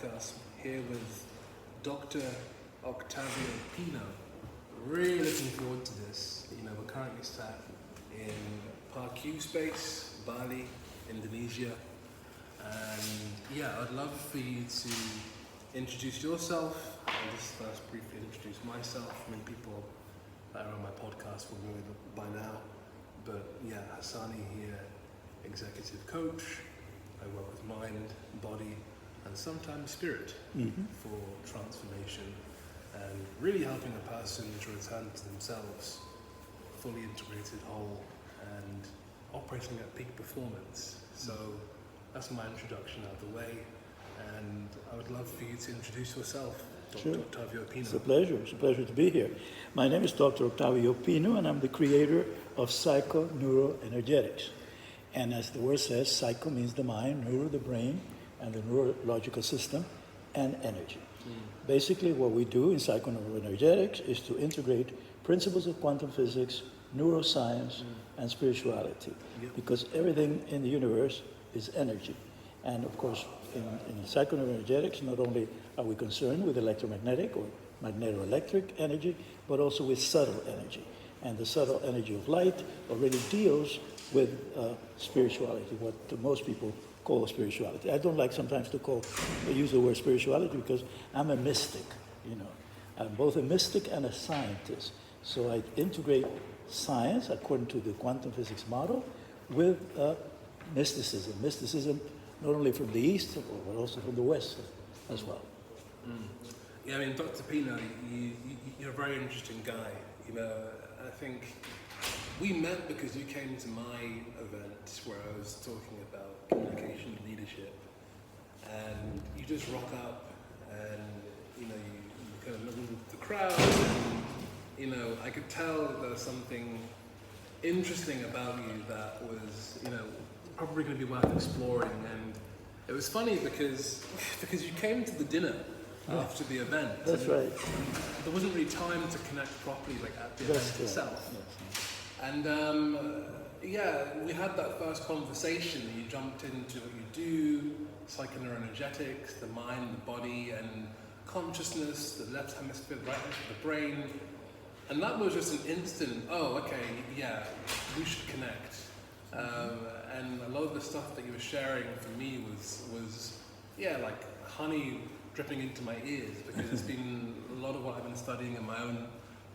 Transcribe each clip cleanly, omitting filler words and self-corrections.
podcast here with Dr. Octavio Pino. Really looking forward to this. We're currently sat in Park U space, Bali, Indonesia. And I'd love for you to introduce yourself. I'll just first briefly introduce myself. Many people that are on my podcast will know it by now. But Hassani here, executive coach. I work with mind, body, and sometimes spirit for transformation and really helping a person to return to themselves, fully integrated whole and operating at peak performance. So that's my introduction out of the way, and I would love for you to introduce yourself, Dr. Octavio Pino. It's a pleasure. It's a pleasure to be here. My name is Dr. Octavio Pino, and I'm the creator of Psychoneuroenergetics. And as the word says, psycho means the mind, neuro the brain, and the neurological system, and energy. Basically, what we do in psychoneuroenergetics is to integrate principles of quantum physics, neuroscience, and spirituality. Because everything in the universe is energy. And of course, in psychoneuroenergetics, not only are we concerned with electromagnetic or magnetoelectric energy, but also with subtle energy. And the subtle energy of light already deals with spirituality, what most people call spirituality. I don't like sometimes to use the word spirituality because I'm a mystic, I'm both a mystic and a scientist. So I integrate science according to the quantum physics model with mysticism. Mysticism not only from the East, but also from the West as well. Dr. Pino, you're a very interesting guy. I think we met because you came to my event where I was talking about communication and leadership, and you just rock up and you kind of look at the crowd, and I could tell that there was something interesting about you that was probably going to be worth exploring. And it was funny because you came to the dinner after the event. That's right. There wasn't really time to connect properly at the event itself. And we had that first conversation. You jumped into what you do, psychoneuroenergetics, the mind, the body, and consciousness, the left hemisphere, the right hemisphere, the brain. And that was just an instant, we should connect. And a lot of the stuff that you were sharing for me was like honey dripping into my ears, because it's been a lot of what I've been studying in my own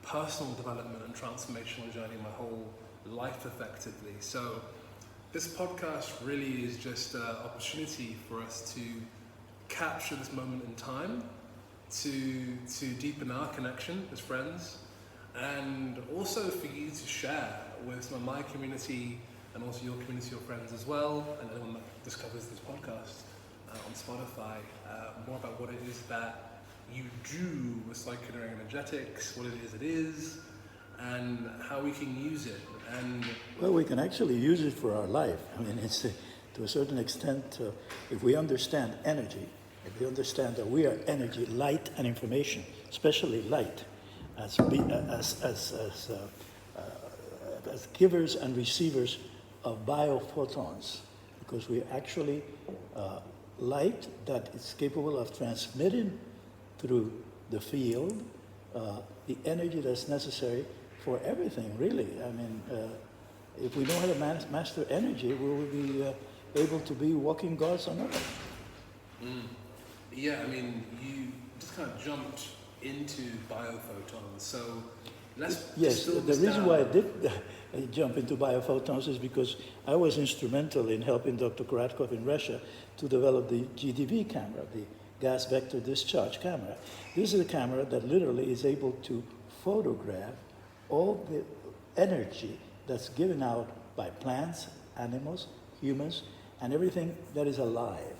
personal development and transformational journey my whole life effectively. So this podcast really is just an opportunity for us to capture this moment in time, to deepen our connection as friends, and also for you to share with some of my community and also your community of friends as well, and anyone that discovers this podcast on Spotify, more about what it is that you do with psychoneuroenergetics, what it is, and how we can use it. And well, we can actually use it for our life. I mean, it's to a certain extent, if we understand energy, if we understand that we are energy, light, and information, especially light, as givers and receivers of biophotons, because we're actually light that is capable of transmitting through the field the energy that's necessary for everything, really. I mean, if we know how to master energy, we will be able to be walking gods on earth. You just kind of jumped into biophotons, so Yes, the reason why I did jump into biophotons is because I was instrumental in helping Dr. Kuratkov in Russia to develop the GDV camera, the gas vector discharge camera. This is a camera that literally is able to photograph all the energy that's given out by plants, animals, humans, and everything that is alive.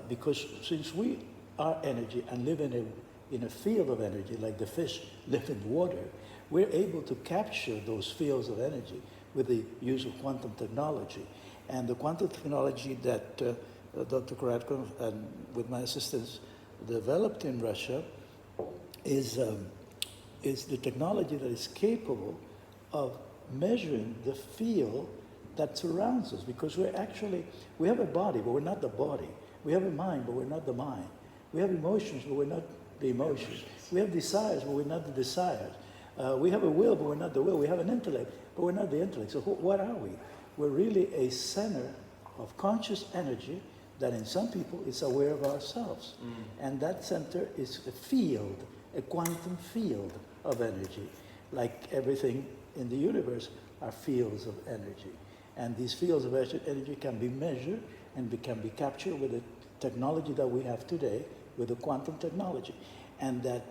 Because since we are energy and live in a field of energy, like the fish live in water, we're able to capture those fields of energy with the use of quantum technology. And the quantum technology that Dr. Kuratkov and with my assistants developed in Russia is the technology that is capable of measuring the field that surrounds us, because we have a body, but we're not the body. We have a mind, but we're not the mind. We have emotions, but we're not the emotions. We have desires, but we're not the desires. We have a will, but we're not the will. We have an intellect, but we're not the intellect. So what are we? We're really a center of conscious energy that in some people is aware of ourselves. And that center is a field, a quantum field of energy. Like everything in the universe are fields of energy. And these fields of energy can be measured and can be captured with the technology that we have today, with the quantum technology. And that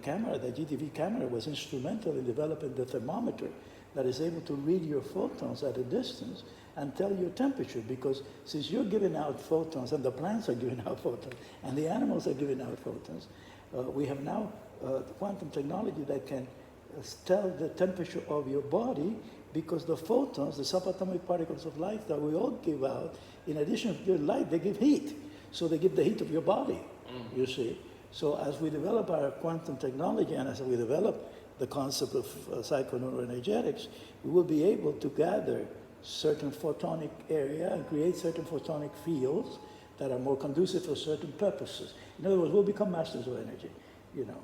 camera, the GTV camera, was instrumental in developing the thermometer that is able to read your photons at a distance and tell your temperature, because since you're giving out photons, and the plants are giving out photons, and the animals are giving out photons, we have now quantum technology that can tell the temperature of your body, because the photons, the subatomic particles of light that we all give out, in addition to your light, they give heat. So they give the heat of your body, you see. So as we develop our quantum technology, and as we develop the concept of psychoneuroenergetics, we will be able to gather certain photonic area and create certain photonic fields that are more conducive for certain purposes. In other words, we'll become masters of energy, you know.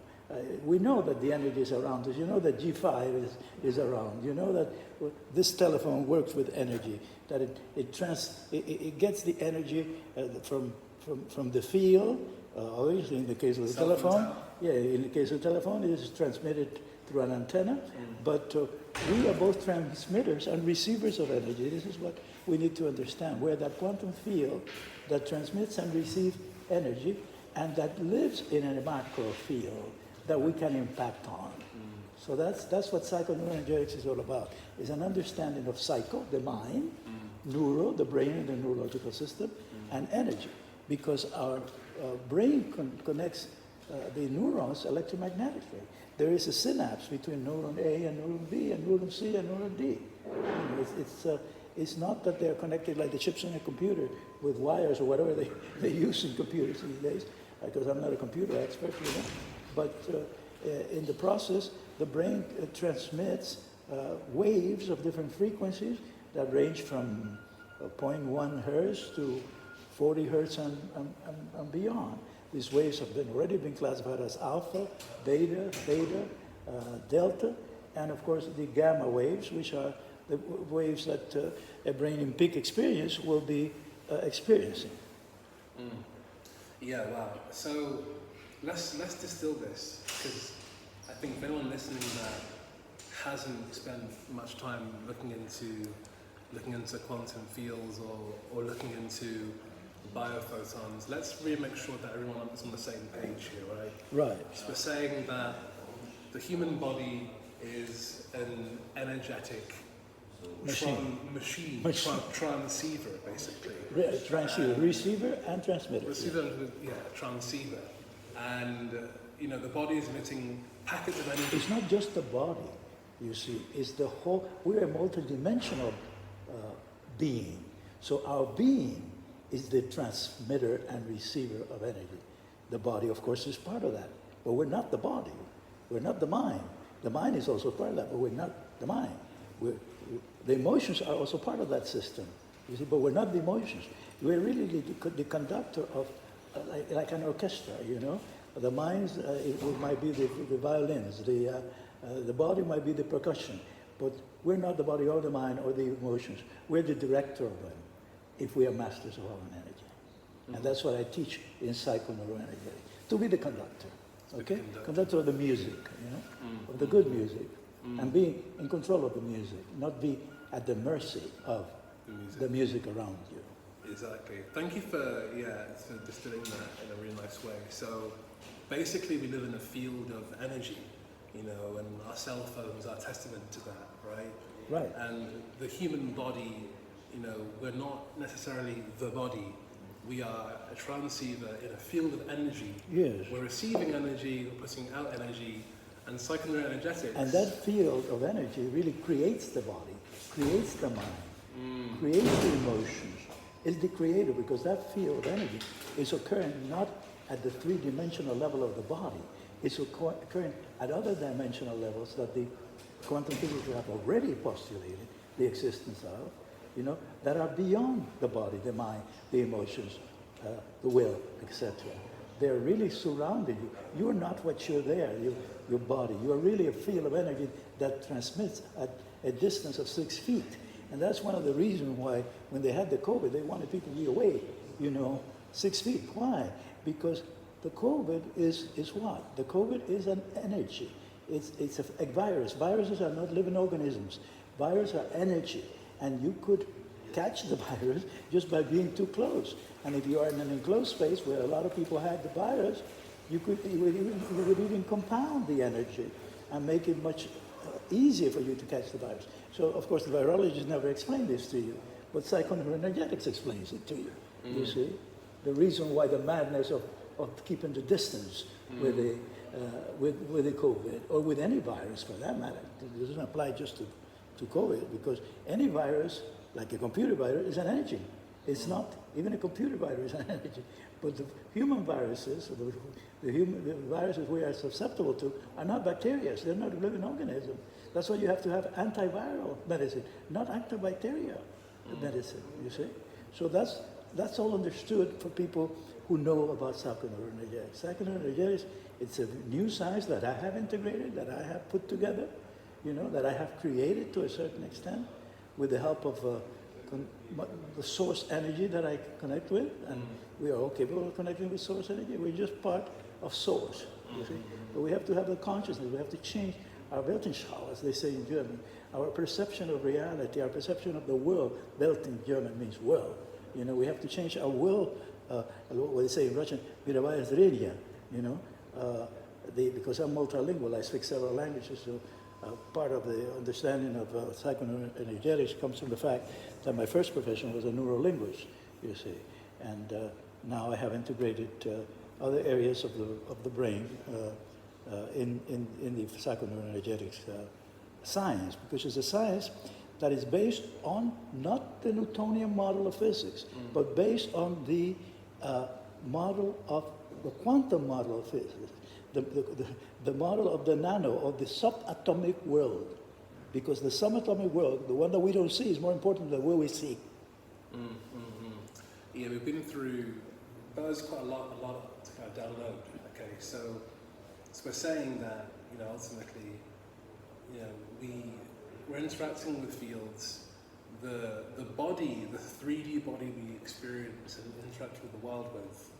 We know that the energy is around us. You know that G5 is around. You know that this telephone works with energy, that it gets the energy from the field. Obviously, in the case of the telephone, in the case of the telephone, it is transmitted through an antenna. But we are both transmitters and receivers of energy. This is what we need to understand. We're that quantum field that transmits and receives energy, and that lives in a macro field that we can impact on. So that's what psychoneuroenergetics is all about. It's an understanding of psycho, the mind, neuro, the brain and the neurological system, and energy. Because our brain connects the neurons electromagnetically. There is a synapse between neuron A and neuron B and neuron C and neuron D. It's not that they're connected like the chips in a computer with wires or whatever they use in computers these days, because I'm not a computer expert, you know. But in the process, the brain transmits waves of different frequencies that range from 0.1 hertz to 40 hertz and beyond. These waves have already been classified as alpha, beta, theta, delta, and of course the gamma waves, which are the waves that a brain in peak experience will be experiencing. Yeah, wow. So let's distill this, because I think if anyone listening that hasn't spent much time looking into quantum fields or looking into biophotons, let's really make sure that everyone is on the same page here, right? Right. So we're saying that the human body is an energetic machine. Transceiver, basically. Transceiver, receiver and transmitter. Receiver, yeah, transceiver. And, you know, the body is emitting packets of energy. It's not just the body, you see. It's the whole, we're a multidimensional being. So our being is the transmitter and receiver of energy. The body, of course, is part of that. But we're not the body. We're not the mind. The mind is also part of that, but we're not the mind. The emotions are also part of that system, you see, but we're not the emotions. We're really the conductor of, like an orchestra, you know. The minds, it might be the violins, the body might be the percussion, but we're not the body or the mind or the emotions. We're the director of them, if we are masters of our own energy. And that's what I teach in Psychoneuroenergetic, to be the conductor, okay? Conductor of the music, you know, of the good music, and be in control of the music, not be at the mercy of the music around you. Exactly. Thank you for distilling that in a really nice way. So basically we live in a field of energy, you know, and our cell phones are testament to that, right? Right. And the human body, you know, we're not necessarily the body. We are a transceiver in a field of energy. Yes. We're receiving energy, we're putting out energy, and psychoneuroenergetics. And that field of energy really creates the body, creates the mind, creates the emotions. It's the creator, because that field of energy is occurring not at the three-dimensional level of the body. It's occurring at other dimensional levels that the quantum physicists have already postulated the existence of, you know, that are beyond the body, the mind, the emotions, the will, etc. They're really surrounding you. You're not what you're there, your body. You are really a field of energy that transmits at a distance of 6 feet. And that's one of the reasons why when they had the COVID, they wanted people to be away, 6 feet. Why? Because the COVID is what? The COVID is an energy. It's a virus. Viruses are not living organisms. Viruses are energy. And you could catch the virus just by being too close. And if you are in an enclosed space where a lot of people had the virus, you would even compound the energy and make it much easier for you to catch the virus. So, of course, the virologists never explain this to you, but psychoneuroenergetics explains it to you, you see? The reason why the madness of keeping the distance with the COVID, or with any virus for that matter. It doesn't apply just to COVID, because any virus, like a computer virus, is an energy. It's not, even a computer virus is an energy. But the human viruses, the viruses we are susceptible to, are not bacteria. They're not living organisms. That's why you have to have antiviral medicine, not antibacterial medicine, you see? So that's all understood for people who know about psychoneuroenergetics. Psychoneuroenergetics, it's a new science that I have integrated, that I have put together, that I have created to a certain extent with the help of the source energy that I connect with, and we are all capable of connecting with source energy. We're just part of source, you see? But we have to have the consciousness. We have to change our Weltanschauung, as they say in German, our perception of reality, our perception of the world. Welt in German means world. We have to change our will, what they say in Russian, мировая зрение, because I'm multilingual, I speak several languages, so part of the understanding of psychoneuroenergetics comes from the fact that my first profession was a neurolinguist, you see, and now I have integrated other areas of the brain in the psychoneuroenergetics science, because it's a science that is based on not the Newtonian model of physics, but based on the model of the quantum model of physics, the model of the nano, of the subatomic world. Because the subatomic world, the one that we don't see, is more important than the world we see. Yeah, we've been through, that was quite a lot to kind of download. Okay, so we're saying that, ultimately, we're interacting with fields. The body, the 3D body we experience and interact with the world with,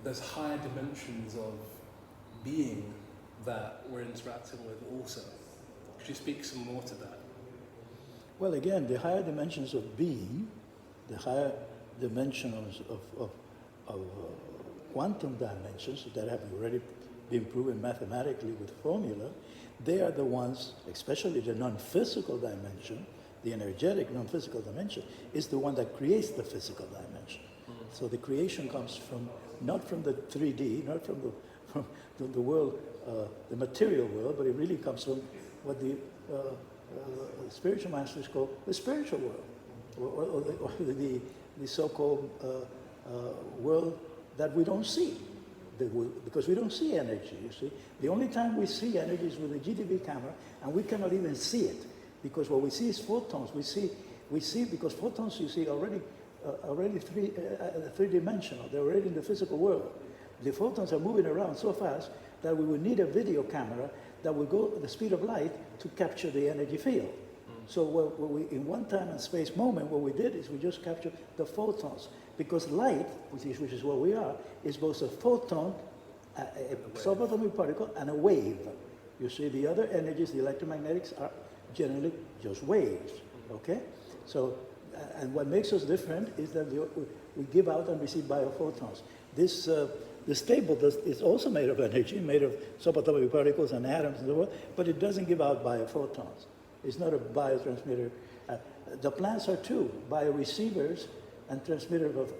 there's higher dimensions of being that we're interacting with also. Could you speak some more to that? Well, again, the higher dimensions of being, the higher dimensions of quantum dimensions that have already been proven mathematically with formula, they are the ones, especially the non-physical dimension, the energetic non-physical dimension, is the one that creates the physical dimension. So the creation comes not from the 3D, not from the world, the material world, but it really comes from what the spiritual masters call the spiritual world, or the so-called world that we don't see. Because we don't see energy, you see. The only time we see energy is with a GTV camera, and we cannot even see it, because what we see is photons. We see because photons, you see, already three-dimensional. They're already in the physical world. The photons are moving around so fast that we would need a video camera that would go at the speed of light to capture the energy field. So in one time and space moment, what we did is we just captured the photons. Because light, which is what we are, is both a photon, a subatomic particle, and a wave. You see, the other energies, the electromagnetics, are generally just waves, okay? So, and what makes us different is that we give out and receive biophotons. This table is also made of energy, made of subatomic particles and atoms and so forth, but it doesn't give out biophotons. It's not a biotransmitter. The plants are too, bioreceivers and transmitters of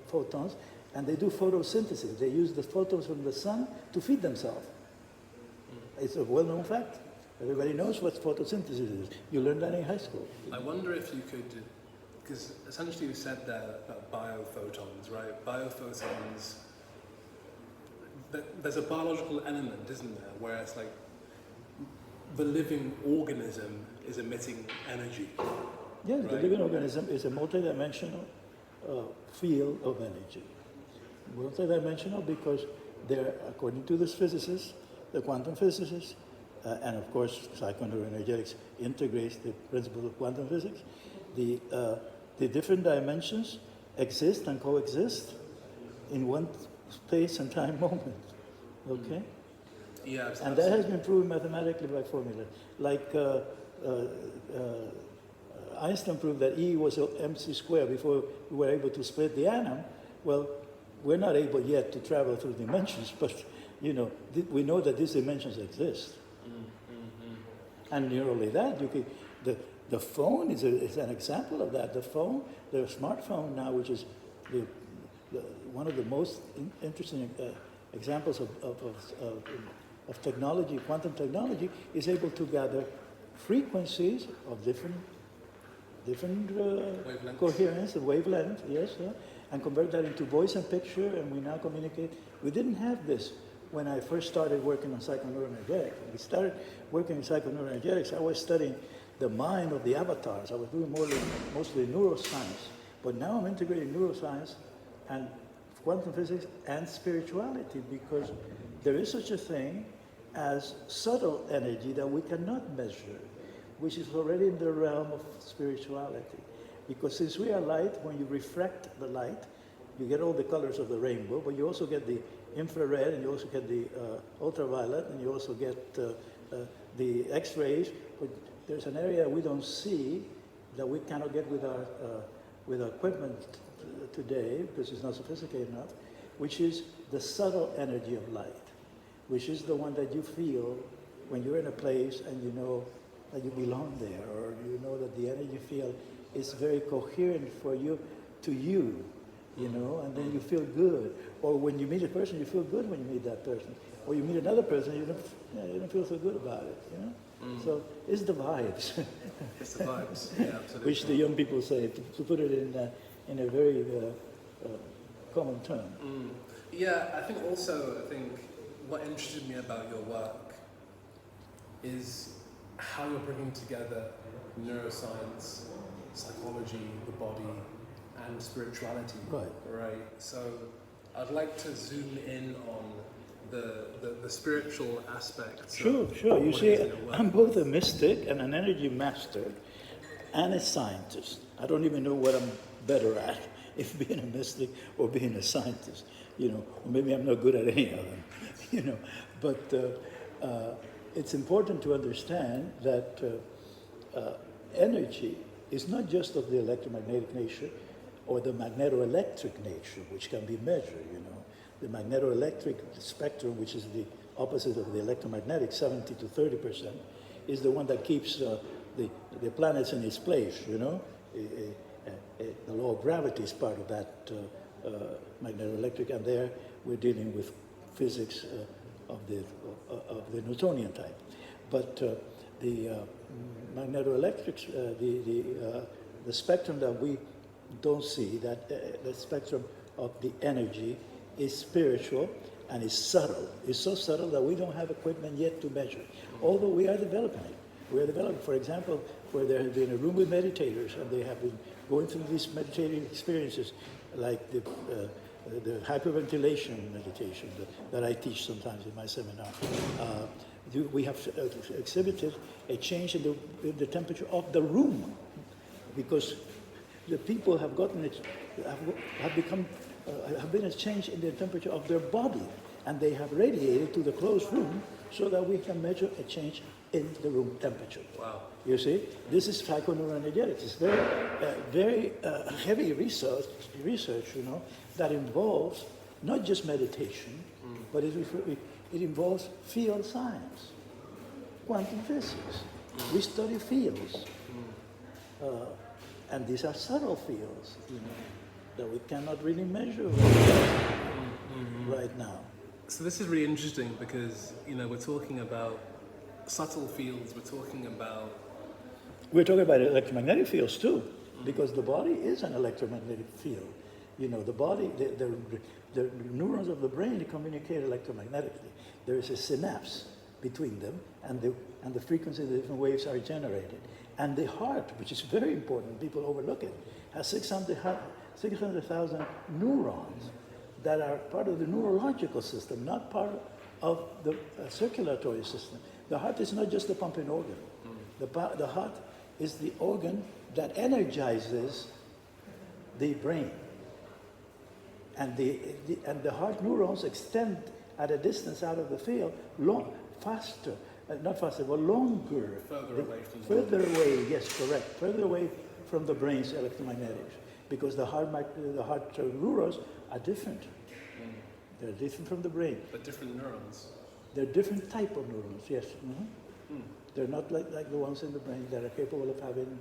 photons, and they do photosynthesis. They use the photons from the sun to feed themselves. It's a well-known fact. Everybody knows what photosynthesis is. You learned that in high school. I wonder if you could, because essentially you said there about biophotons, right? Biophotons, there's a biological element, isn't there, where it's like the living organism is emitting energy. Yes, right? The living organism is a multidimensional field of energy. multidimensional because they're, according to this physicist, the quantum physicists, and of course psychoneuroenergetics integrates the principles of quantum physics, the different dimensions exist and coexist in one space and time moment. Okay? Yeah, and that has been proven mathematically by formula. Like Einstein proved that E was mc squared before we were able to split the atom. Well, we're not able yet to travel through dimensions, but you know, we know that these dimensions exist. And not only that, you can, the phone is an example of that. The phone, the smartphone now, which is one of the most interesting examples of technology, quantum technology, is able to gather frequencies of different coherence, and wavelength, yes, and convert that into voice and picture, and we now communicate. We didn't have this when I first started working on psychoneuroenergetics. When we started working in psychoneuroenergetics, I was studying the mind of the avatars. I was doing mostly neuroscience, but now I'm integrating neuroscience and quantum physics and spirituality, because there is such a thing as subtle energy that we cannot measure, which is already in the realm of spirituality. Because since we are light, when you refract the light, you get all the colors of the rainbow, but you also get the infrared, and you also get the ultraviolet, and you also get the X-rays. But there's an area we don't see that we cannot get with our equipment today, because it's not sophisticated enough, which is the subtle energy of light, which is the one that you feel when you're in a place and you know that you belong there, or you know that the energy you feel is very coherent for you, to you, you know, and then you feel good. Or when you meet a person, you feel good when you meet that person. Or you meet another person, you don't feel so good about it, you know? So it's the vibes. It's the vibes, yeah, absolutely. Which the young people say, to put it in a very common term. Yeah, I think what interested me about your work is how you're bringing together neuroscience, psychology, the body, and spirituality. Right. So I'd like to zoom in on the spiritual aspects. Sure. You see, I'm both a mystic and an energy master and a scientist. I don't even know what I'm better at, if being a mystic or being a scientist. You know, or maybe I'm not good at any of them. You know, but it's important to understand that energy is not just of the electromagnetic nature or the magnetoelectric nature, which can be measured, you know. The magnetoelectric spectrum, which is the opposite of the electromagnetic, 70 to 30%, is the one that keeps the planets in its place, you know. The law of gravity is part of that magnetoelectric, and there we're dealing with physics of the Newtonian type. But the magnetoelectrics, the spectrum that we don't see, that the spectrum of the energy, is spiritual and is subtle. It's so subtle that we don't have equipment yet to measure, although we are developing it. We are developing, for example, where there has been a room with meditators, and they have been going through these meditative experiences, like the hyperventilation meditation that I teach sometimes in my seminar. We have exhibited a change in the temperature of the room, because the people have gotten it, have been a change in the temperature of their body, and they have radiated to the closed room so that we can measure a change in the room temperature. Wow. You see, this is psychoneuroenergetics. It's very heavy research, you know, that involves not just meditation, but it involves field science, quantum physics. We study fields, and these are subtle fields, you know, that we cannot really measure right now. So this is really interesting because, you know, we're talking about subtle fields, we're talking about electromagnetic fields too, because the body is an electromagnetic field. You know, the body, the neurons of the brain, they communicate electromagnetically. There is a synapse between them, and the frequency of the different waves are generated. And the heart, which is very important, people overlook it, has 600,000 neurons that are part of the neurological system, not part of the circulatory system. The heart is not just a pumping organ. The heart is the organ that energizes the brain. And the heart neurons extend at a distance out of the field faster, not faster, but longer. Further away, yes, correct. Further away from the brain's electromagnetics. Because the heart neurons are different. They're different from the brain. But different neurons. They're different type of neurons, yes. They're not like the ones in the brain that are capable of having,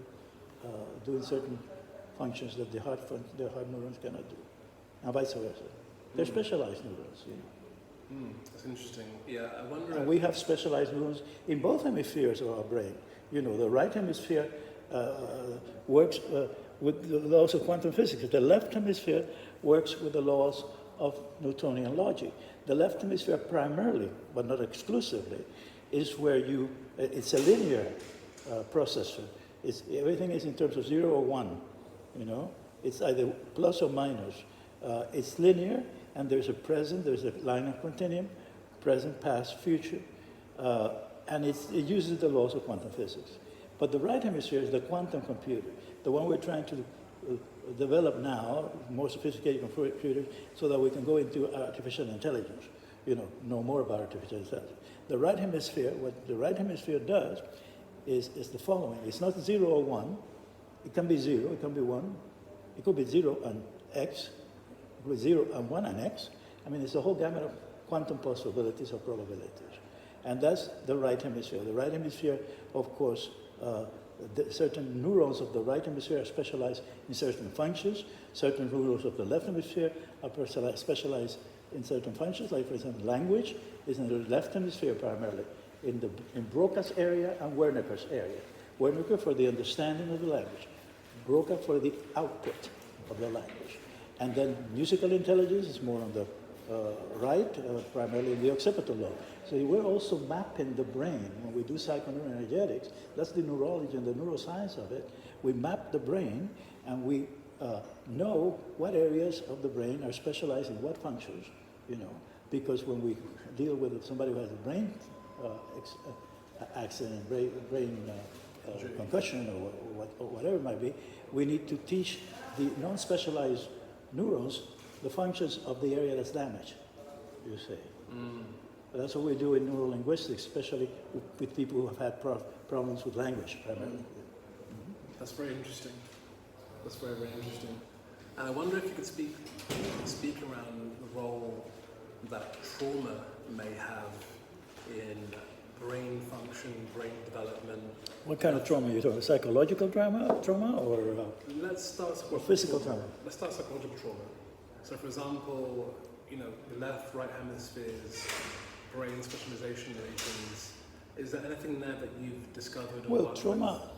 doing certain functions that the heart neurons cannot do. And vice versa. They're specialized neurons. That's interesting. Yeah, I wonder. And we have specialized neurons in both hemispheres of our brain. You know, the right hemisphere works with the laws of quantum physics. The left hemisphere works with the laws of Newtonian logic. The left hemisphere primarily, but not exclusively, is where it's a linear processor. Everything is in terms of 0 or 1, you know. It's either plus or minus. It's linear, and there's a line of continuum, present, past, future, and it uses the laws of quantum physics. But the right hemisphere is the quantum computer, the one we're trying to develop now, more sophisticated computers, so that we can go into artificial intelligence, know more about artificial intelligence. The right hemisphere, what the right hemisphere does is the following. It's not 0 or 1. It can be 0, it can be 1. It could be 0 and x, with 0 and 1 and x. I mean, it's a whole gamut of quantum possibilities or probabilities. And that's the right hemisphere. The right hemisphere, of course, certain neurons of the right hemisphere are specialized in certain functions. Certain neurons of the left hemisphere are specialized in certain functions. Like, for example, language is in the left hemisphere primarily, in Broca's area and Wernicke's area. Wernicke for the understanding of the language, Broca for the output of the language. And then musical intelligence is more on the right, primarily in the occipital lobe. So we're also mapping the brain. When we do psychoneuroenergetics, that's the neurology and the neuroscience of it. We map the brain, and we know what areas of the brain are specialized in what functions, because when we deal with somebody who has a brain accident, brain concussion, or whatever it might be, we need to teach the non-specialized neurons the functions of the area that's damaged, you say. But that's what we do in neurolinguistics, especially with people who have had problems with language, primarily. That's very interesting. That's very, very interesting. And I wonder if you could speak around the role that trauma may have in brain function, brain development. What kind of trauma are you talking about? Psychological trauma or Let's start or physical trauma? Let's start psychological trauma. So, for example, the left, right hemispheres, brain specialization regions. Is there anything there that you've discovered? Or well, trauma,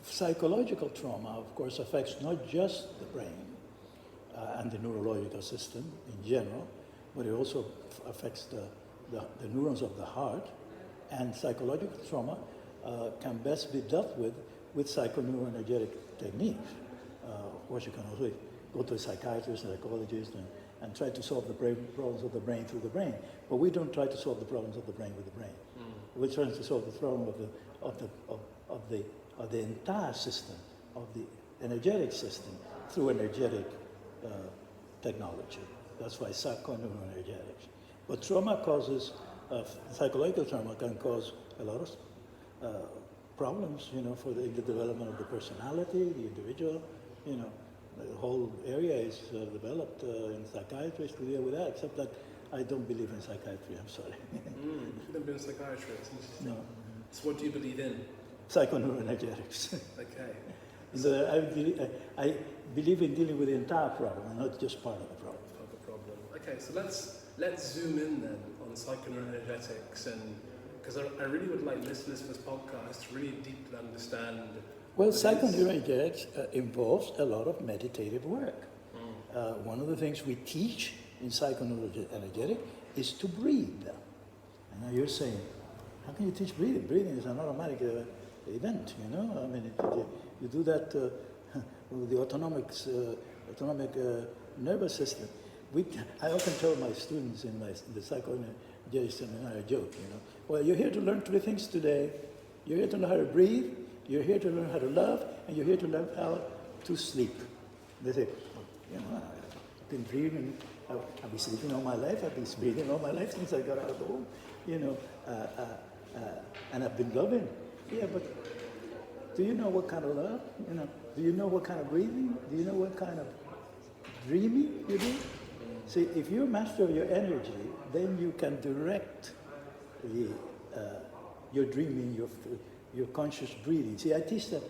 psychological trauma, of course, affects not just the brain and the neurological system in general, but it also affects the neurons of the heart. And psychological trauma can best be dealt with psychoneuroenergetic techniques. Of course, you can also go to a psychiatrist, a psychologist, and try to solve the problems of the brain through the brain. But we don't try to solve the problems of the brain with the brain. We're trying to solve the problem of the entire system, of the energetic system, through energetic technology. That's why psychoneuroenergetics. But trauma causes, psychological trauma can cause a lot of problems, for the development of the personality, the individual, The whole area is developed in psychiatry to deal with that, except that I don't believe in psychiatry, I'm sorry. You don't believe in psychiatry, that's interesting. No. So what do you believe in? Psychoneuroenergetics. Okay. So I believe in dealing with the entire problem, and not just part of the problem. Part of the problem. Okay, so let's zoom in then on psychoneuroenergetics, and because I really would like listeners to this podcast to really deeply understand. Well, psychoneuroenergetics involves a lot of meditative work. One of the things we teach in psychoneuroenergetic is to breathe. And now you're saying, how can you teach breathing? Breathing is an automatic event, I mean, you do that with the autonomic nervous system. I often tell my students in the psychoneurology seminar a joke, well, you're here to learn 3 things today. You're here to learn how to breathe, you're here to learn how to love, and you're here to learn how to sleep. They say, I've been dreaming, I've been sleeping all my life, I've been breathing all my life since I got out of the home, and I've been loving. Yeah, but do you know what kind of love? Do you know what kind of breathing? Do you know what kind of dreaming you do? See, if you're master of your energy, then you can direct your dreaming, your conscious breathing. See, I teach that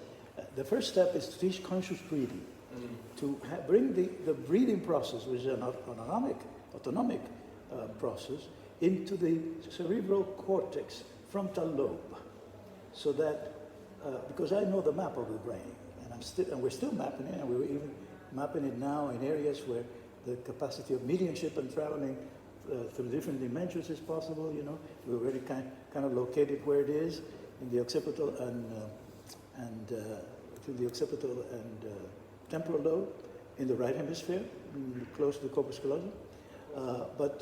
the first step is to teach conscious breathing, to bring the breathing process, which is an autonomic process, into the cerebral cortex, frontal lobe, so that, because I know the map of the brain, and we're still mapping it, and we're even mapping it now in areas where the capacity of mediumship and traveling through different dimensions is possible. We're already kind of located where it is in the occipital and to the occipital and temporal lobe in the right hemisphere, close to the corpus callosum. But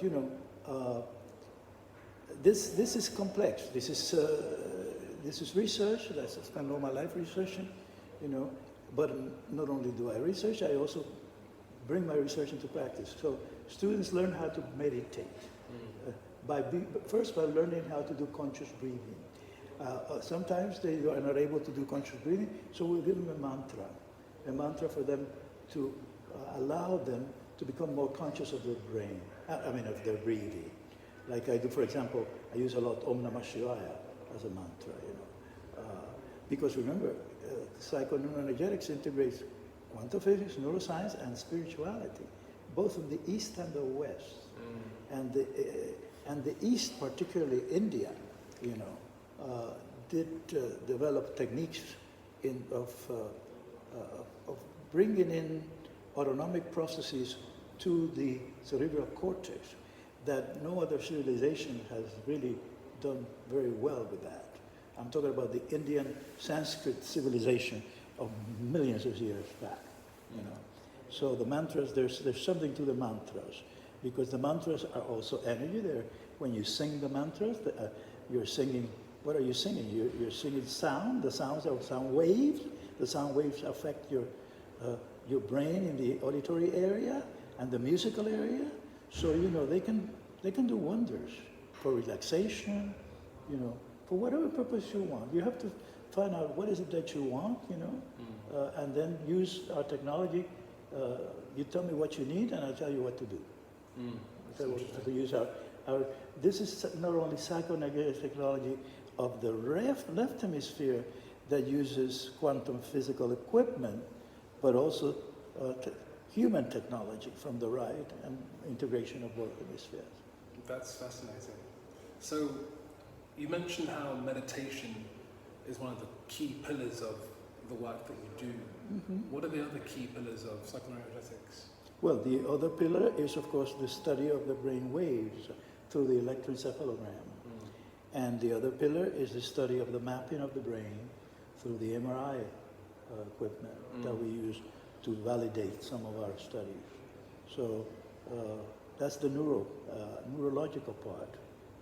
this is complex. This is research. I spend all my life researching, But not only do I research, I also bring my research into practice. So students learn how to meditate first by learning how to do conscious breathing. Sometimes they are not able to do conscious breathing, so we'll give them a mantra for them to allow them to become more conscious of their brain, of their breathing. Like I do, for example, I use a lot Om Namah Shivaya as a mantra, because remember, psychoneuroenergetics integrates quantum physics, neuroscience, and spirituality, both in the East and the West. And the East, particularly India, did develop techniques of bringing in autonomic processes to the cerebral cortex that no other civilization has really done very well with that. I'm talking about the Indian Sanskrit civilization of millions of years back, So the mantras, there's something to the mantras, because the mantras are also energy. When you sing the mantras, you're singing, what are you singing? You're singing sound. The sounds are sound waves. The sound waves affect your brain in the auditory area and the musical area. So, they can do wonders for relaxation, for whatever purpose you want. You have to find out what is it that you want, and then use our technology. You tell me what you need, and I'll tell you what to do. To use this is not only psychoneurological technology of the left hemisphere that uses quantum physical equipment, but also human technology from the right and integration of both hemispheres. That's fascinating. So you mentioned how meditation is one of the key pillars of the work that you do. What are the other key pillars of psychoneuroenergetics? Well, the other pillar is, of course, the study of the brain waves through the electroencephalogram. And the other pillar is the study of the mapping of the brain through the MRI equipment that we use to validate some of our studies. So that's the neurological part,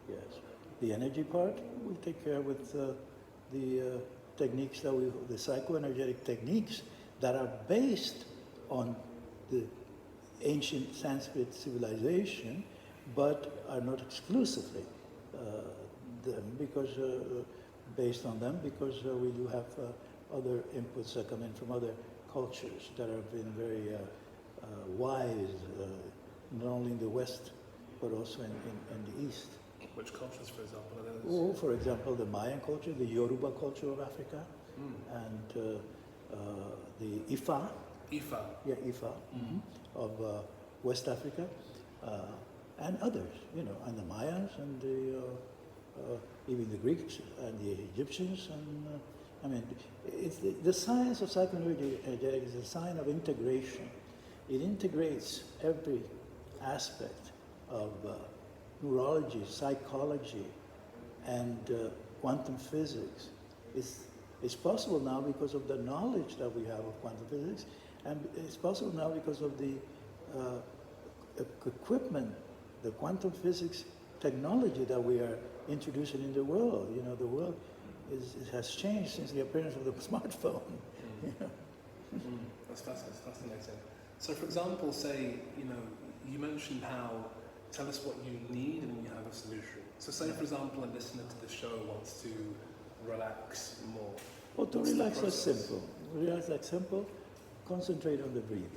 yes. The energy part, we take care with the techniques the psychoenergetic techniques that are based on the ancient Sanskrit civilization, but are not exclusively based on them, because we do have other inputs that come in from other cultures that have been very wise, not only in the West, but also in the East. Which cultures, for example, are those? Oh, for example, the Mayan culture, the Yoruba culture of Africa, and the Ifa. Ifa. Yeah, Ifa of West Africa, and others, and the Mayans and even the Greeks and the Egyptians, and it's the science of psychoneuroenergetics is a sign of integration. It integrates every aspect of neurology, psychology, and quantum physics. It's possible now because of the knowledge that we have of quantum physics, and it's possible now because of the equipment, the quantum physics technology that we are introducing in the world. You know, the world has changed since the appearance of the smartphone. You know? That's fascinating. So, for example, say, you know, you mentioned how tell us what you need and you have a solution. So, say, for example, a listener to the show wants to relax more. Well, to relax, that's simple. Relax, that's simple. Concentrate on the breathing.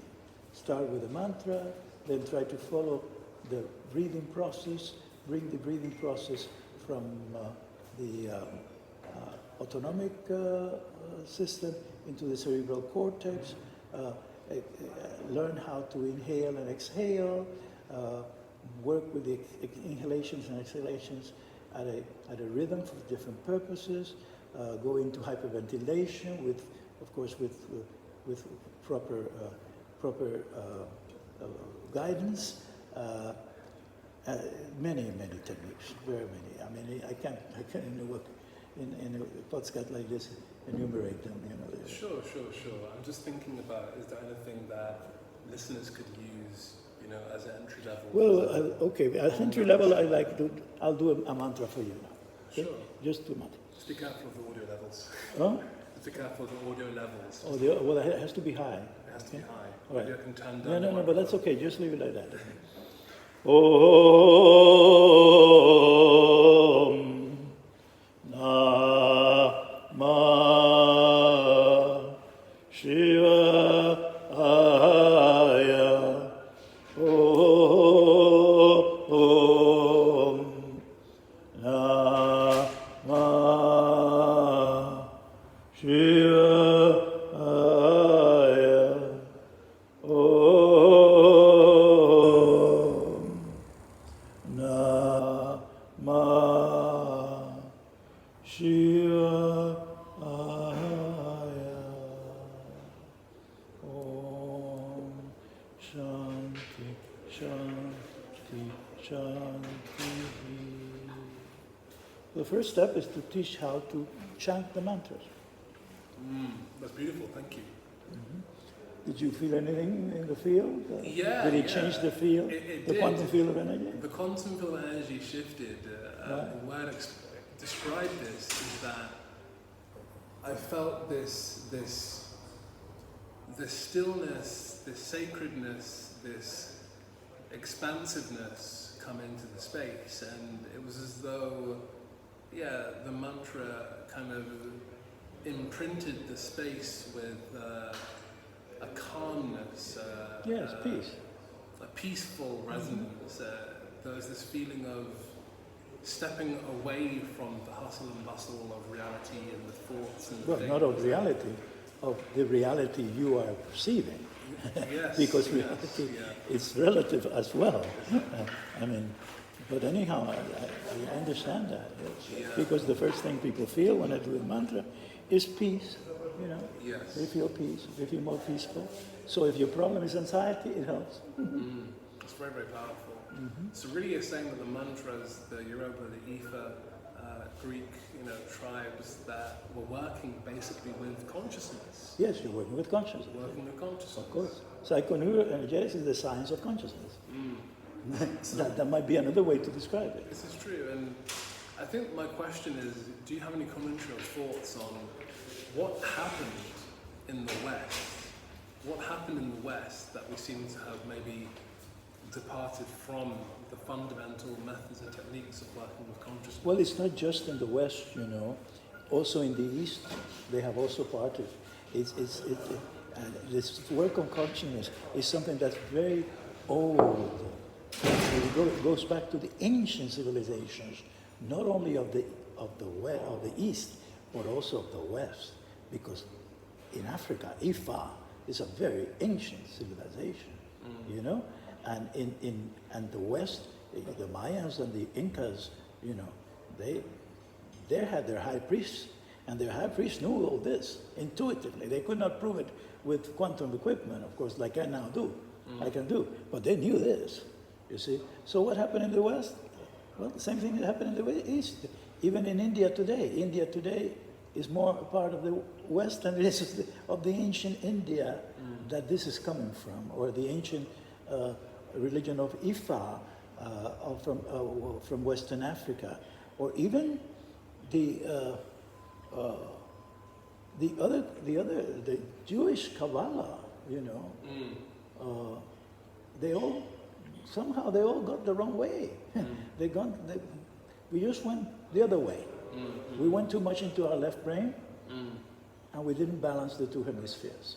Start with a mantra, then try to follow the breathing process. Bring the breathing process from the autonomic system into the cerebral cortex. Learn how to inhale and exhale. Work with the inhalations and exhalations at a rhythm for different purposes. Go into hyperventilation with, of course, with proper guidance. Many techniques, very many. I mean, I can't in a podcast like this enumerate them. You know. Sure. I'm just thinking about, is there anything that listeners could use, you know, as an entry level? Well, okay. At entry level, I'll do a mantra for you now. Okay? Sure. Just do mantra. Just be careful of the audio levels. Huh? Just be careful of the audio levels. Oh, well, it has to be high. It has to be high. All right. Maybe I can turn down. No, but that's okay. Just leave it like that. Om Namah Shivaya. Om Namah Shivaya. Namah Shivaya. Om Shanti, Shanti, Shanti. The first step is to teach how to chant the mantras. That's beautiful, thank you. Did you feel anything in the field? Yeah. Did it change the field? It the did. quantum field of energy? The quantum field of energy shifted. Right. The word describe this is that I felt this stillness, this sacredness, this expansiveness come into the space, and it was as though, the mantra kind of imprinted the space with a calmness, Yes, peace. a peaceful resonance. There was this feeling of stepping away from the hustle and bustle of reality and the thoughts and Well, things. not of reality, of the reality you are perceiving. Yes, Because yes, reality yeah. is relative as well. I mean, but anyhow, I understand that. Yes. Yeah. Because the first thing people feel when I do the mantra is peace. You know, Yes. they feel peace, they feel more peaceful. So if your problem is anxiety, it helps. It's very, very powerful. So really you're saying that the mantras, the Yoruba, the Ifa, Greek, tribes that were working basically with consciousness. Yes, you're working with consciousness. Working with consciousness. Of course. Psychoneuroenergetics is the science of consciousness. that might be another way to describe it. This is true, and I think my question is, do you have any commentary or thoughts on what happened in the West? What happened in the West that we seem to have maybe departed from the fundamental methods and techniques of working with consciousness? Well, it's not just in the West, Also in the East, they have also parted. This work on consciousness is something that's very old. It goes back to the ancient civilizations, not only of the East, but also of the West, because in Africa, Ifa is a very ancient civilization, and and the West, the Mayans and the Incas, they had their high priests, and their high priests knew all this intuitively. They could not prove it with quantum equipment, of course, like I now do. I can do, but they knew this. You see. So what happened in the West? Well, the same thing that happened in the East. Even in India today. India today is more a part of the West than it is of the ancient India that this is coming from, or the ancient religion of Ifa from Western Africa, or even the Jewish Kabbalah, you know, they all got the wrong way. We just went the other way. We went too much into our left brain, and we didn't balance the two hemispheres.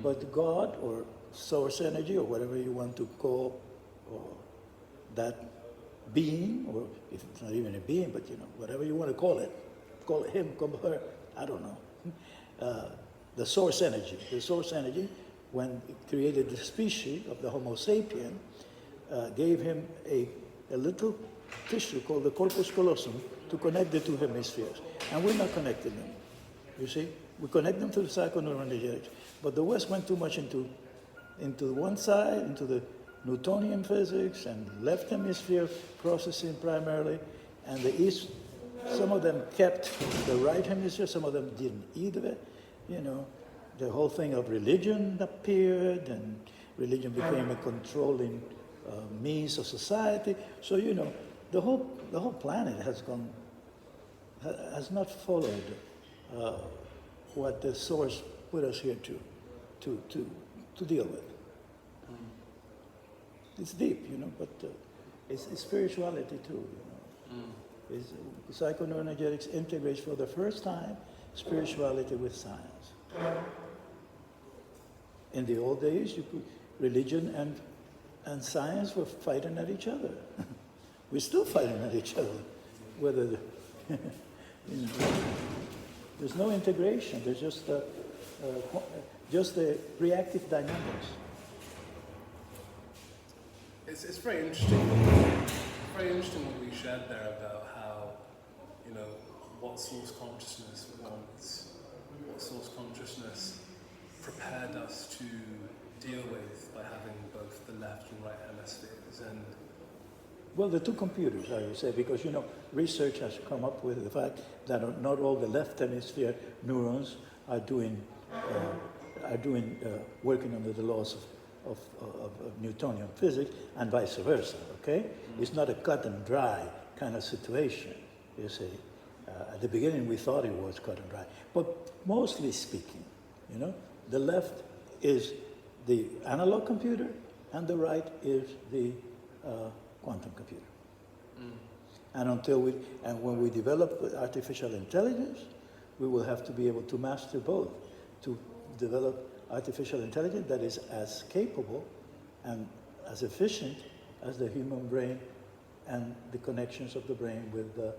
But God, or source energy, or whatever you want to call that being, or if it's not even a being, but you know, whatever you want to call it him, call her, I don't know. The source energy, when it created the species of the Homo sapien, gave him a little tissue called the corpus callosum to connect the two hemispheres. And we're not connecting them. You see? We connect them to the psychoneuroenergetics. But the West went too much into one side, into the Newtonian physics and left hemisphere processing primarily, and the East, some of them kept the right hemisphere, some of them didn't either. You know, the whole thing of religion appeared, and religion became a controlling means of society. So, you know, the whole planet has not followed what the source put us here to deal with. It's deep, you know, but it's spirituality too, you know. Psychoneuroenergetics integrates for the first time spirituality with science. In the old days, religion and science were fighting at each other. We're still fighting at each other. Whether you know, there's no integration. There's just the reactive dynamics. It's very interesting. Very interesting what we shared there about how, you know, what source consciousness wants, what source consciousness prepared us to deal with by having both the left and right hemispheres. And well, the two computers, I would say, because, you know, research has come up with the fact that not all the left hemisphere neurons are working under the laws of Newtonian physics, and vice versa, okay? It's not a cut and dry kind of situation, you see. At the beginning we thought it was cut and dry, but mostly speaking, you know, the left is the analog computer and the right is the quantum computer. And when we develop artificial intelligence, we will have to be able to master both, to develop artificial intelligence that is as capable and as efficient as the human brain and the connections of the brain with the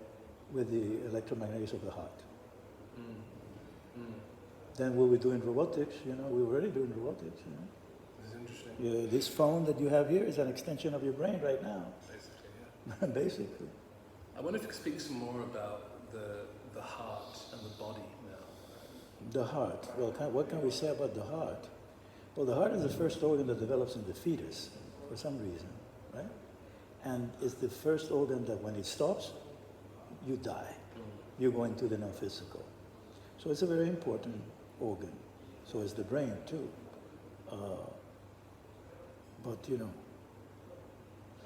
electromagnetics of the heart. Then what we do in robotics, you know, we're already doing robotics, you know. This is interesting. Yeah, this phone that you have here is an extension of your brain right now. Basically, yeah. Basically. I wonder if you could speak some more about the heart and the body now. The heart. Well, what can we say about the heart? Well, the heart is the first organ that develops in the fetus for some reason, right? And it's the first organ that when it stops, you die. You go into the non-physical. So it's a very important organ. So is the brain too. But, you know,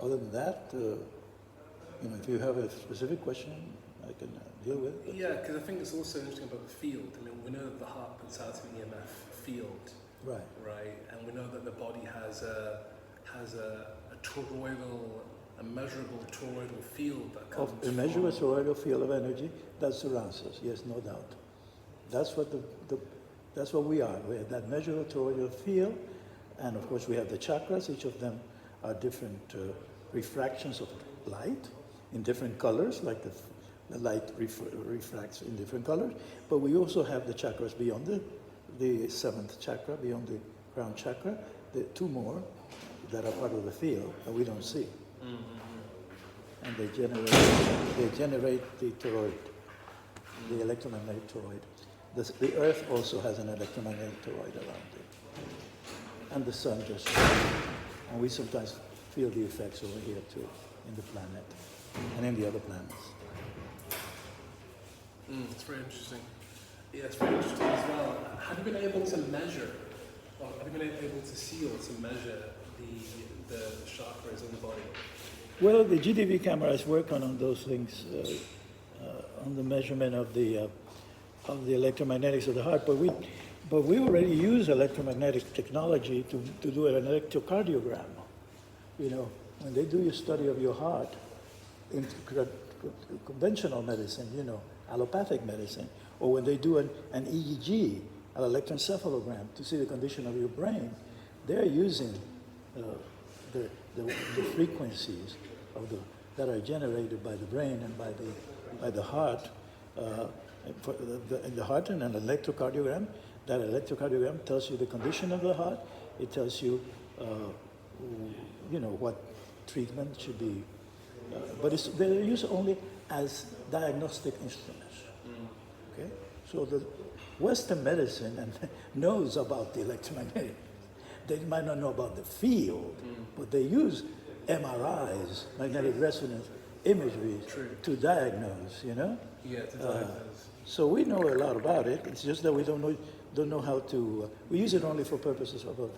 other than that, you know, if you have a specific question, I can deal with it. Yeah, because I think it's also interesting about the field. I mean, we know that the heart puts out an EMF field, right? And we know that the body has a toroidal, a measurable toroidal field that comes a measurable toroidal field of energy that surrounds us. Yes, no doubt. That's what that's what we are. We have that measurable toroidal field, and of course we have the chakras. Each of them are different refractions of light in different colors, like the light refracts in different colors. But we also have the chakras beyond the seventh chakra, beyond the crown chakra, the two more that are part of the field that we don't see. And they generate the toroid, the electromagnetic toroid. The Earth also has an electromagnetic toroid around it. And the sun just, and we sometimes feel the effects over here too, in the planet, and in the other planets. It's very interesting. Yeah, it's very interesting as well. Have you been able to measure, or have you been able to see or to measure the chakras in the body? Well, the GDV cameras work on those things, on the measurement of the electromagnetics of the heart. But we already use electromagnetic technology to do an electrocardiogram. You know, when they do your study of your heart in conventional medicine, you know, allopathic medicine, or when they do an EEG, an electroencephalogram, to see the condition of your brain, they're using the frequencies that are generated by the brain and by the heart, in the heart, and an electrocardiogram. That electrocardiogram tells you the condition of the heart. It tells you, you know, what treatment should be. But they're used only as diagnostic instruments. Okay, so the Western medicine knows about the electromagnetic. They might not know about the field, but they use MRIs, magnetic resonance imagery, to diagnose. You know. Yeah, to diagnose. So we know a lot about it. It's just that we don't know how to. We use it only for purposes of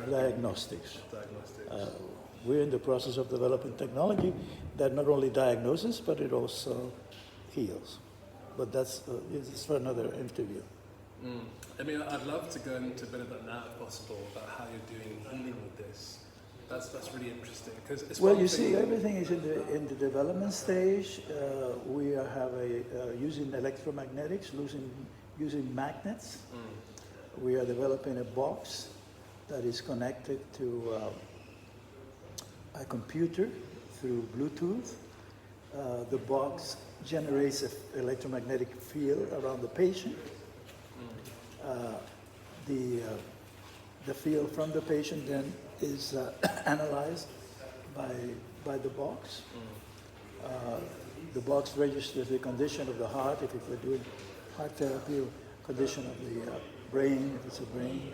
diagnostics. We're in the process of developing technology that not only diagnoses, but it also heals. But it's for another interview. I mean, I'd love to go into a bit of that now, if possible, about how you're doing healing with this. That's really interesting. Because well, you see, everything is in the development stage. We have using electromagnetics, using magnets. We are developing a box that is connected to a computer through Bluetooth. The box generates an electromagnetic field around the patient. The field from the patient then is analyzed by the box. The box registers the condition of the heart, if we're doing heart therapy, or condition of the brain, if it's a brain,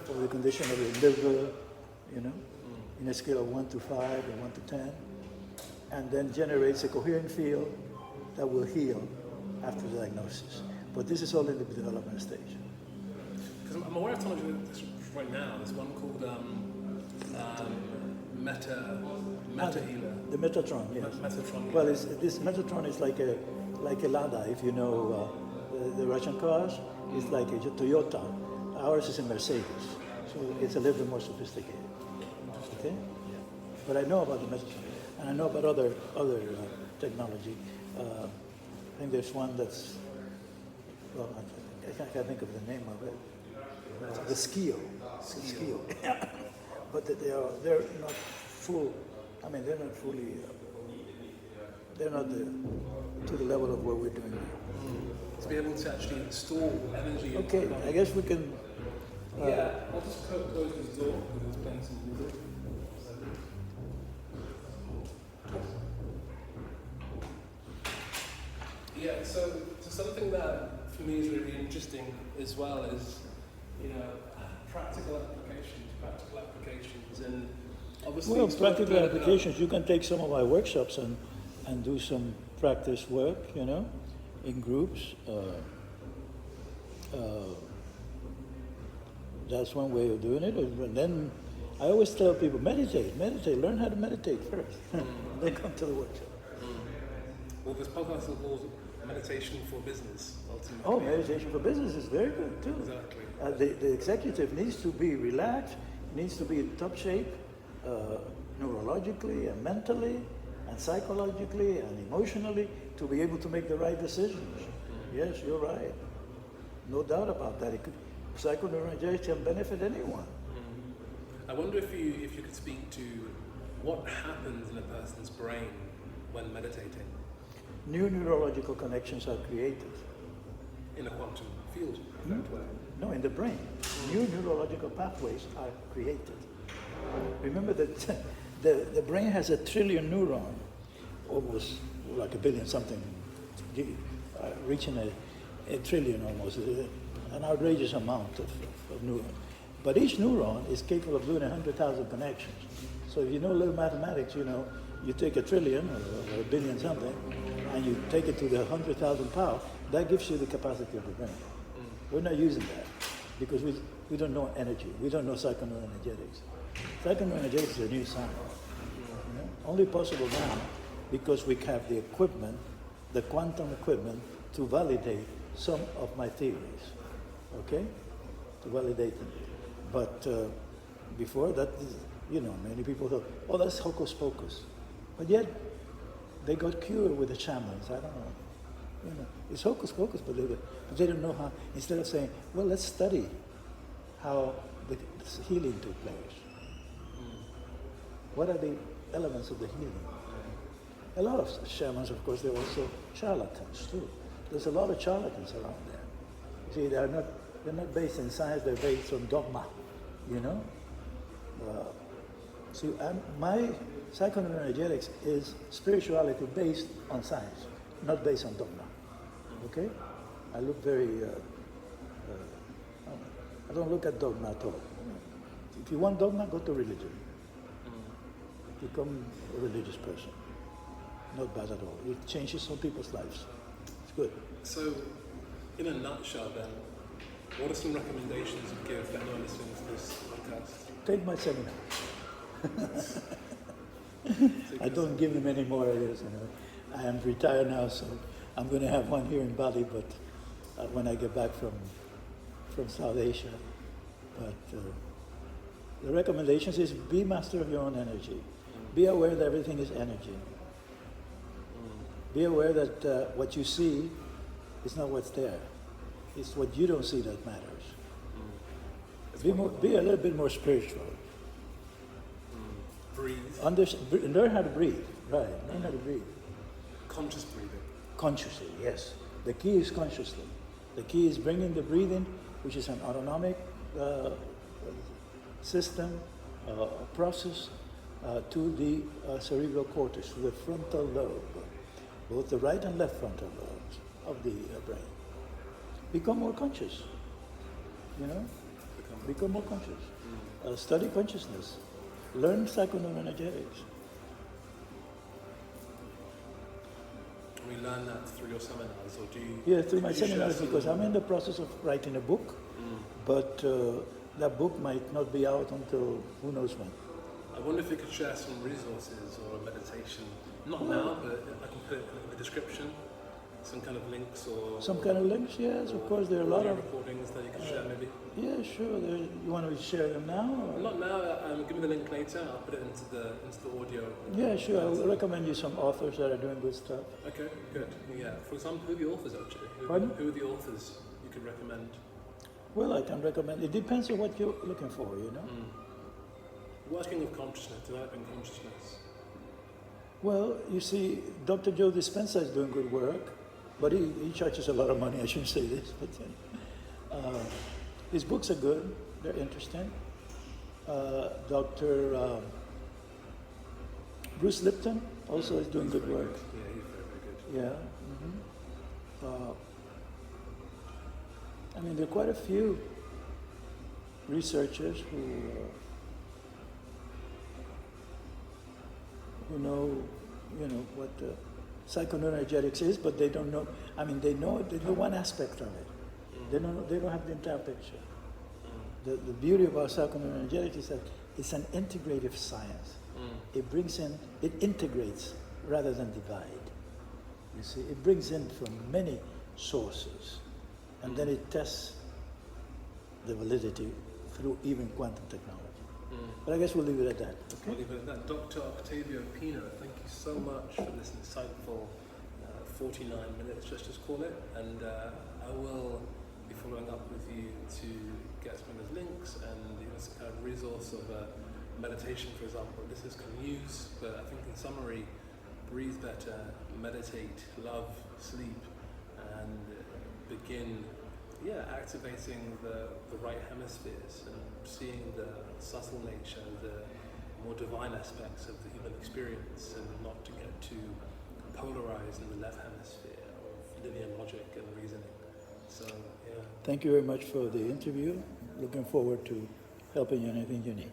or the condition of the liver, you know, in a scale of 1 to 5 or 1 to 10, and then generates a coherent field that will heal after diagnosis. But this is all in the development stage. Because I'm aware of technology right now. There's one called Meta Healer. The Metatron, yes. Metatron. Well, this Metatron is like a Lada, if you know the Russian cars. It's like a Toyota. Ours is a Mercedes, so it's a little bit more sophisticated. Okay? Yeah. But I know about the Metatron, and I know about other technology. I think there's one that's, well, I can't think of the name of it. The Skio. But they're not full. I mean, they're not fully. They're not to the level of what we're doing now. To be able to actually install energy. Okay, I guess we can. Yeah, I'll just close this door because it's playing some music. Yeah, so something that for me is really interesting as well is, you know, practical applications, and obviously. Well, practical applications. You can take some of my workshops and do some practice work, you know, in groups. That's one way of doing it. And then I always tell people, meditate, learn how to meditate first. Then come to the workshop. Well, this podcast is called Meditation for Business, ultimately. Oh, meditation for business is very good too. Exactly. The executive needs to be relaxed, needs to be in top shape, neurologically and mentally and psychologically and emotionally to be able to make the right decisions. Yes, you're right. No doubt about that. Psychoneuroenergetics can benefit anyone. I wonder if you could speak to what happens in a person's brain when meditating. New neurological connections are created. In a quantum field, in that way. No, in the brain. New neurological pathways are created. Remember that the brain has 1 trillion neurons, almost like a billion something, reaching a trillion almost, an outrageous amount of neurons. But each neuron is capable of doing 100,000 connections. So if you know a little mathematics, you know, you take 1 trillion or a billion something, and you take it to the 100,000 power, that gives you the capacity of the brain. We're not using that because we don't know energy. We don't know psychoneuroenergetics. Psychoneuroenergetics is a new science. You know? Only possible now because we have the equipment, the quantum equipment, to validate some of my theories. Okay? To validate them. But before that, you know, many people thought, oh, that's hocus pocus. But yet, they got cured with the shamans. I don't know. You know, it's hocus pocus, but they don't know how. Instead of saying, well, let's study how the healing took place. What are the elements of the healing? A lot of shamans, of course, they're also charlatans too. There's a lot of charlatans around there. See, they're not based in science, they're based on dogma, you know? See, my psychoneuroenergetics is spirituality based on science, not based on dogma, okay? I look very, I don't look at dogma at all. If you want dogma, go to religion. Become a religious person. Not bad at all. It changes some people's lives. It's good. So, in a nutshell then, what are some recommendations you give to anyone listening to this podcast? Take my seminar. I don't give them any more ideas. You know. I am retired now, so I'm going to have one here in Bali, but when I get back from South Asia. But the recommendations is be master of your own energy. Be aware that everything is energy. Be aware that what you see is not what's there. It's what you don't see that matters. Be a little bit more spiritual. Breathe. Learn how to breathe. Right. Learn how to breathe. Conscious breathing. Consciously, yes. The key is consciously. The key is bringing the breathing, which is an autonomic system, process, to the cerebral cortex, to the frontal lobe, both the right and left frontal lobes of the brain. Become more conscious, you know? Become more conscious. Study consciousness. Learn psychoneuroenergetics. We learn that through your seminars, or do you? Yeah, through my seminars, because I'm in the process of writing a book, but that book might not be out until who knows when. I wonder if you could share some resources or a meditation. Not now, but I can put it in the description. Some kind of links or... Some kind of links, yes, of course. There are a lot of... recordings that you can share, maybe? Yeah, sure. You want to share them now? Or? Not now. Give me the link later. I'll put it into the audio. Yeah, sure. I'll recommend you some authors that are doing good stuff. Okay, good. Yeah. For example, who are the authors, actually? Who are the authors you could recommend? Well, I can recommend... It depends on what you're looking for, you know? Working with consciousness, developing consciousness. Well, you see, Dr. Joe Dispenza is doing good work, but he charges a lot of money. I shouldn't say this, but his books are good. They're interesting. Dr. Bruce Lipton also is doing good work. Yeah, he's very, very good. Yeah. I mean, there are quite a few researchers who know, you know, what psychoneuroenergetics is, but they don't know. I mean, they know one aspect of it. They don't have the entire picture. The beauty about psychoneuroenergetics is that it's an integrative science. It integrates rather than divide. You see, it brings in from many sources, and then it tests the validity through even quantum technology. But I guess we'll leave it at that. Okay? We'll leave it at that. Dr. Octavio Pino, thank you so much for this insightful 49 minutes, let's just call it. And I will be following up with you to get some of those links and some kind of resource of meditation, for example. This is can use, but I think in summary, breathe better, meditate, love, sleep, and begin activating the right hemispheres and seeing the subtle nature, the more divine aspects of the human experience, and not to get too polarized in the left hemisphere of linear logic and reasoning. So, yeah. Thank you very much for the interview. Looking forward to helping you in anything you need.